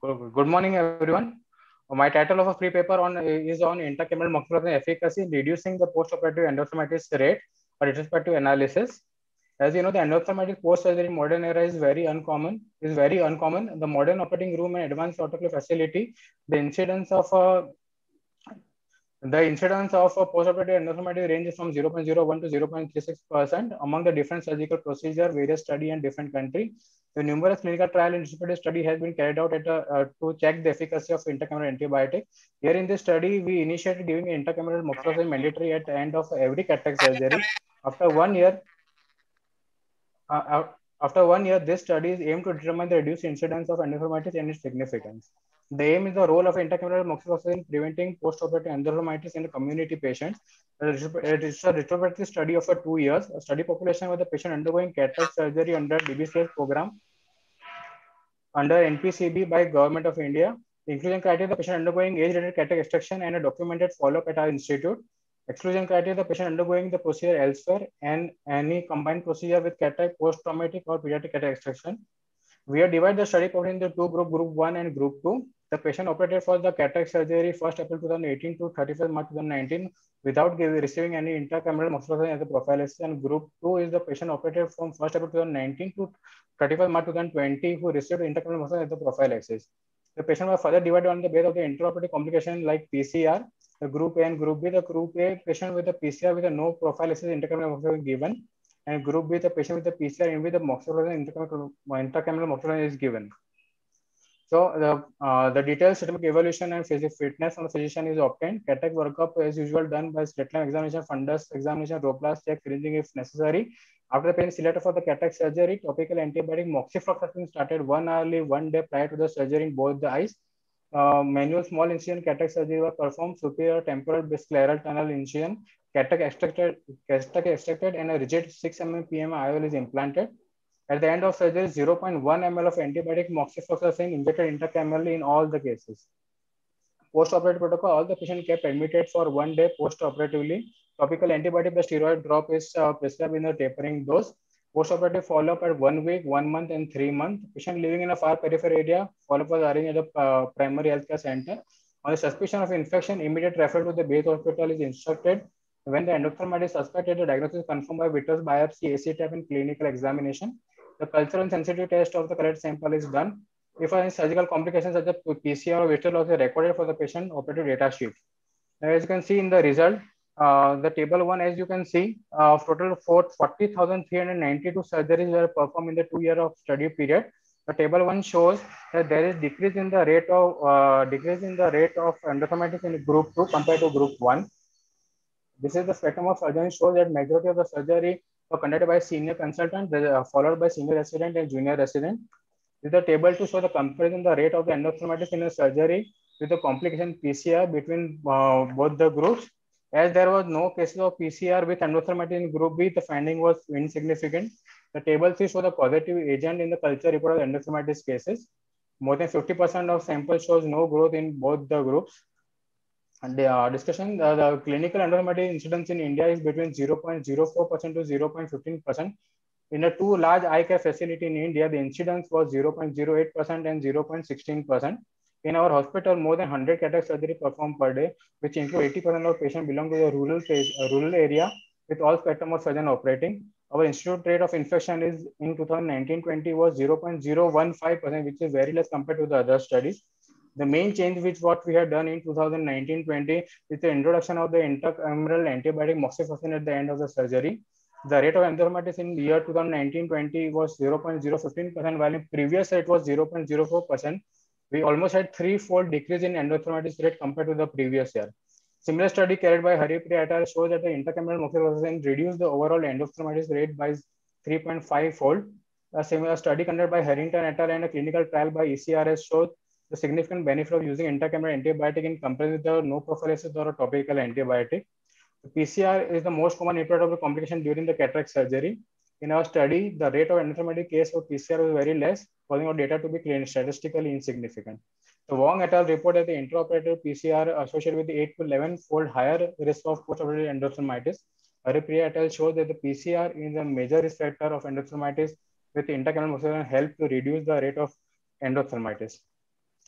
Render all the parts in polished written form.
Good morning, everyone. My title of a free paper is on intracameral moxifloxacin efficacy in reducing the postoperative endophthalmitis rate or retrospective analysis. As you know, the endophthalmitis post-surgery in modern era is very uncommon. The modern operating room and advanced autoclave facility, the incidence of postoperative endophthalmitis ranges from 0.01 to 0.36% among the different surgical procedure, various study and different country. The numerous clinical trial and retrospective study has been carried out to check the efficacy of intracameral antibiotic. Here in this study, we initiated giving intracameral moxifloxacin mandatory at the end of every cataract surgery. After 1 year, this study is aimed to determine the reduced incidence of endophthalmitis and its significance. The aim is the role of intracameral moxifloxacin in preventing postoperative endophthalmitis in community patients. It is a retrospective study of 2 years. A study population with the patient undergoing cataract surgery under DBCS program under NPCB by Government of India. The inclusion criteria: the patient undergoing age-related cataract extraction and a documented follow-up at our institute. Exclusion criteria: the patient undergoing the procedure elsewhere and any combined procedure with cataract, post-traumatic or pediatric cataract extraction. We have divided the study population into two groups, Group 1 and Group 2. The patient operated for the cataract surgery 1st April 2018 to 31st March 2019 without receiving any intracameral moxifloxacin as a prophylaxis. And Group 2 is the patient operated from 1st April 2019 to 31st March 2020 who received intracameral moxifloxacin as a prophylaxis. The patient was further divided on the basis of the intraoperative complication like PCR. The Group A and Group B. The Group A patient with the PCR with a no prophylaxis intracameral moxifloxacin given, and Group B, the patient with the PCR and with the moxifloxacin intracameral moxifloxacin is given. So the detailed systemic evaluation and fitness from the physician is obtained. Cataract workup as usual done by slit lamp examination, fundus examination, Rhoplast check, fringing if necessary. After the patient selected for the cataract surgery, topical antibiotic moxifloxacin started 1 hourly 1 day prior to the surgery in both the eyes. Manual small incision cataract surgery was performed, superior temporal scleral tunnel incision, cataract extracted, and a rigid 6 mm PMA IOL is implanted. At the end of surgery, 0.1 ml of antibiotic moxifloxacin injected intracamerally in all the cases. Post-operative protocol: all the patient kept admitted for 1 day post-operatively. Topical antibiotic, the steroid drop is prescribed in the tapering dose. Post-operative follow-up at 1 week, 1 month, and 3 months. Patient living in a far peripheral area, follow-up was arranged at the primary healthcare center. On the suspicion of infection, immediate referral to the base hospital is instructed. When the endophthalmitis is suspected, the diagnosis is confirmed by vitreous biopsy, AC-TAP, and clinical examination. The cultural and sensitive test of the correct sample is done. If any surgical complications such as PCR or vitreous loss is recorded for the patient operative data sheet. As you can see in the result, the table 1, as you can see, total 40,392 surgeries were performed in the 2 year of study period. The table 1 shows that there is decrease in the rate of endophthalmitis in Group 2 compared to Group 1. This is the spectrum of surgeons, shows that majority of the surgery were conducted by senior consultant, followed by senior resident and junior resident. This is the table to show the comparison the rate of the endophthalmitis in a surgery with the complication PCR between both the groups. As there was no cases of PCR with endophthalmitis in Group B, the finding was insignificant. The table 3 shows the causative agent in the culture report of endophthalmitis cases. More than 50% of samples shows no growth in both the groups. And the discussion, the clinical endophthalmitis incidence in India is between 0.04% to 0.15%. In a 2 large eye care facility in India, the incidence was 0.08% and 0.16%. In our hospital, more than 100 cataract surgery performed per day, which include 80% of patients belong to the rural area with all spectrum of surgeon operating. Our institute rate of infection is in 2019-20 was 0.015%, which is very less compared to the other studies. The main change which what we had done in 2019-20 is the introduction of the intracameral antibiotic moxifloxacin at the end of the surgery. The rate of endophthalmitis in year 2019-20 was 0.015%, while in previous year it was 0.04%. We almost had 3-fold decrease in endophthalmitis rate compared to the previous year. Similar study carried by Haripriya et al. Shows that the intracameral moxifloxacin reduced the overall endophthalmitis rate by 3.5-fold. A similar study conducted by Harrington et al. And a clinical trial by ECRS showed the significant benefit of using intracameral antibiotic in comparison with the no prophylaxis or a topical antibiotic. The PCR is the most common intraoperative complication during the cataract surgery. In our study, the rate of endophthalmitis case for PCR was very less, causing our data to be statistically insignificant. The Wong et al. Report that the intraoperative PCR associated with the 8 to 11-fold higher risk of postoperative endophthalmitis. Haripriya et al. Shows that the PCR is a major risk factor of endophthalmitis, with intracameral moxifloxacin help to reduce the rate of endophthalmitis.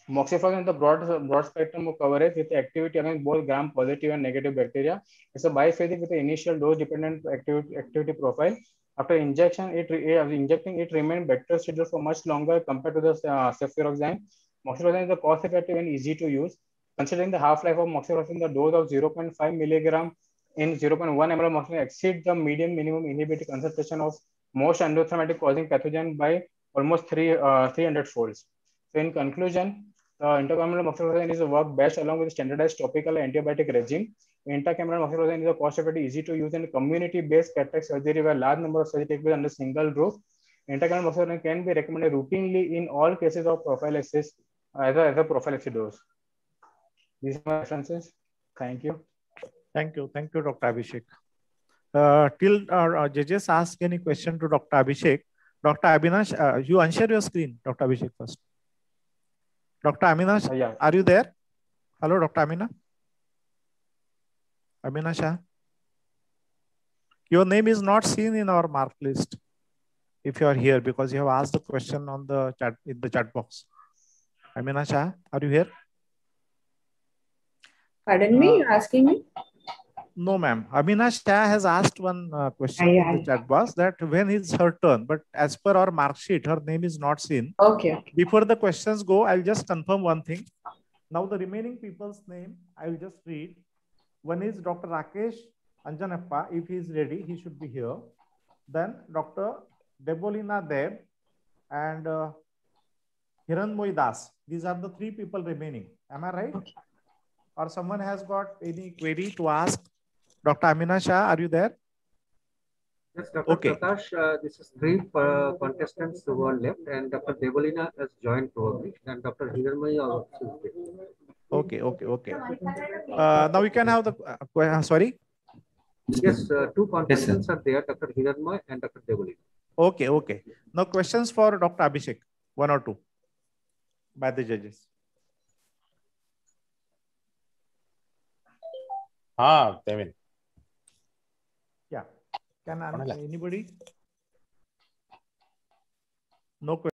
Moxifloxacin is the broad spectrum of coverage with activity against both gram-positive and negative bacteria. It's a biphasic with an initial dose-dependent activity profile. After injection, injecting it remains bactericidal for much longer compared to the cefuroxime. Moxifloxacin is cost-effective and easy to use. Considering the half-life of moxifloxacin, the dose of 0.5 milligram in 0.1 ml of moxifloxacin exceeds the minimum inhibited concentration of most endothermic causing pathogen by almost 300 folds. So in conclusion, intracameral moxifloxacin is a work best along with standardized topical antibiotic regime. Intracameral moxifloxacin is a cost-effective, easy to use and community-based cataract surgery where large number of surgery take place under single roof. Intracameral moxifloxacin can be recommended routinely in all cases of prophylaxis as a prophylaxis dose. These are my references. Thank you. Thank you, Dr. Abhishek. Till our judges ask any question to Dr. Abhishek, Dr. Avinash, you unshare your screen, Dr. Abhishek first. Dr. Avinash, Yeah. Are you there? Hello, Dr. Amina. Amina Shah. Your name is not seen in our mark list if you are here because you have asked the question on the chat in the chat box. Amina Shah, are you here? Pardon me, you're asking me? No, ma'am. Amina Shah has asked one question in the chat box that when is her turn, but as per our mark sheet, her name is not seen. Okay. Before the questions go, I'll just confirm one thing. Now the remaining people's name, I'll just read. One is Dr. Rakesh Anjanappa. If he is ready, he should be here. Then Dr. Debolina Deb and Hiranmoy Das. These are the three people remaining. Am I right? Okay. Or someone has got any query to ask? Dr. Amina Shah, are you there? Yes, Dr. Okay. Prakash, this is three contestants who are left, and Dr. Debolina has joined probably, and Dr. Hiranmoy also is there. Okay. Now we can have the sorry. Yes, two contestants are there, Dr. Hiranmoy and Dr. Debolina. Okay. Now questions for Dr. Abhishek, one or two by the judges. Devin. Yeah. Can anybody? No question.